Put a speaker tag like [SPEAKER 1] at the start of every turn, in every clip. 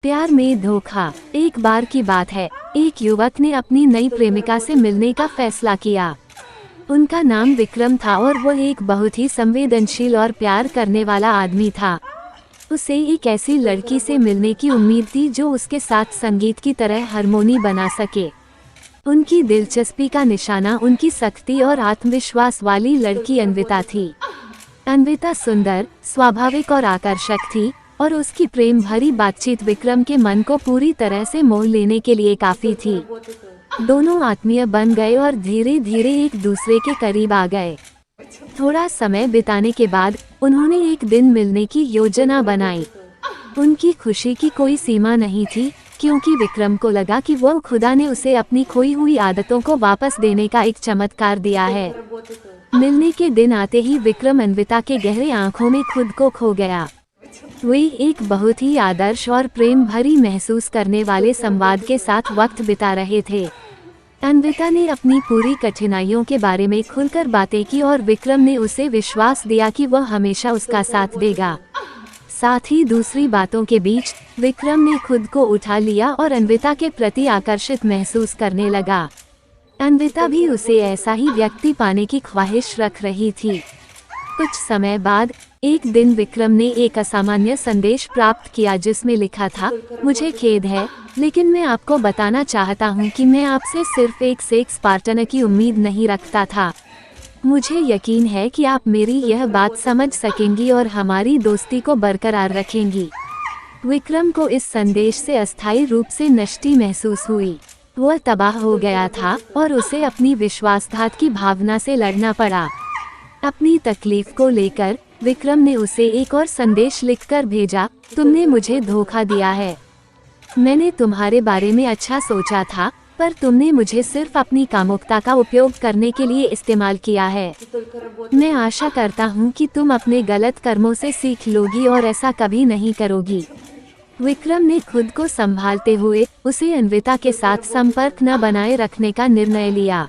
[SPEAKER 1] प्यार में धोखा। एक बार की बात है, एक युवक ने अपनी नई प्रेमिका से मिलने का फैसला किया। उनका नाम विक्रम था और वो एक बहुत ही संवेदनशील और प्यार करने वाला आदमी था। उसे एक ऐसी लड़की से मिलने की उम्मीद थी जो उसके साथ संगीत की तरह हारमोनी बना सके। उनकी दिलचस्पी का निशाना उनकी सख्ती और आत्मविश्वास वाली लड़की अन्विता थी। अन्विता सुंदर, स्वाभाविक और आकर्षक थी और उसकी प्रेम भरी बातचीत विक्रम के मन को पूरी तरह से मोह लेने के लिए काफी थी। दोनों आत्मीय बन गए और धीरे धीरे एक दूसरे के करीब आ गए। थोड़ा समय बिताने के बाद उन्होंने एक दिन मिलने की योजना बनाई। उनकी खुशी की कोई सीमा नहीं थी, क्योंकि विक्रम को लगा कि वो खुदा ने उसे अपनी खोई हुई आदतों को वापस देने का एक चमत्कार दिया है। मिलने के दिन आते ही विक्रम अन्विता के गहरे आंखों में खुद को खो गया। वे एक बहुत ही आदर्श और प्रेम भरी महसूस करने वाले संवाद के साथ वक्त बिता रहे थे। अन्विता ने अपनी पूरी कठिनाइयों के बारे में खुलकर बातें की और विक्रम ने उसे विश्वास दिया कि वह हमेशा उसका साथ देगा। साथ ही दूसरी बातों के बीच विक्रम ने खुद को उठा लिया और अन्विता के प्रति आकर्षित महसूस करने लगा। अन्विता भी उसे ऐसा ही व्यक्ति पाने की ख्वाहिश रख रही थी। कुछ समय बाद एक दिन विक्रम ने एक असामान्य संदेश प्राप्त किया जिसमें लिखा था, मुझे खेद है, लेकिन मैं आपको बताना चाहता हूं कि मैं आपसे सिर्फ एक सेक्स पार्टनर की उम्मीद नहीं रखता था। मुझे यकीन है कि आप मेरी यह बात समझ सकेंगी और हमारी दोस्ती को बरकरार रखेंगी। विक्रम को इस संदेश से अस्थायी रूप से नष्टि महसूस हुई। वह तबाह हो गया था और उसे अपनी विश्वासघात की भावना से लड़ना पड़ा। अपनी तकलीफ को लेकर विक्रम ने उसे एक और संदेश लिखकर भेजा, तुमने मुझे धोखा दिया है। मैंने तुम्हारे बारे में अच्छा सोचा था, पर तुमने मुझे सिर्फ अपनी कामुकता का उपयोग करने के लिए इस्तेमाल किया है। मैं आशा करता हूँ कि तुम अपने गलत कर्मों से सीख लोगी और ऐसा कभी नहीं करोगी। विक्रम ने खुद को संभालते हुए उसे अन्विता के साथ संपर्क न बनाए रखने का निर्णय लिया।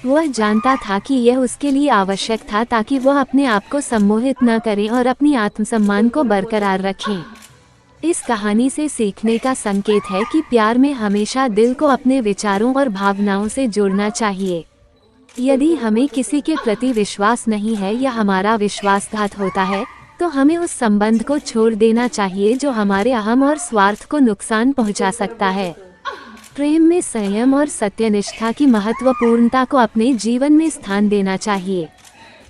[SPEAKER 1] वह जानता था कि यह उसके लिए आवश्यक था ताकि वह अपने आप को सम्मोहित न करे और अपनी आत्मसम्मान को बरकरार रखें। इस कहानी से सीखने का संकेत है कि प्यार में हमेशा दिल को अपने विचारों और भावनाओं से जोड़ना चाहिए। यदि हमें किसी के प्रति विश्वास नहीं है या हमारा विश्वासघात होता है, तो हमें उस संबंध को छोड़ देना चाहिए जो हमारे अहम और स्वार्थ को नुकसान पहुंचा सकता है। प्रेम में संयम और सत्यनिष्ठा की महत्वपूर्णता को अपने जीवन में स्थान देना चाहिए।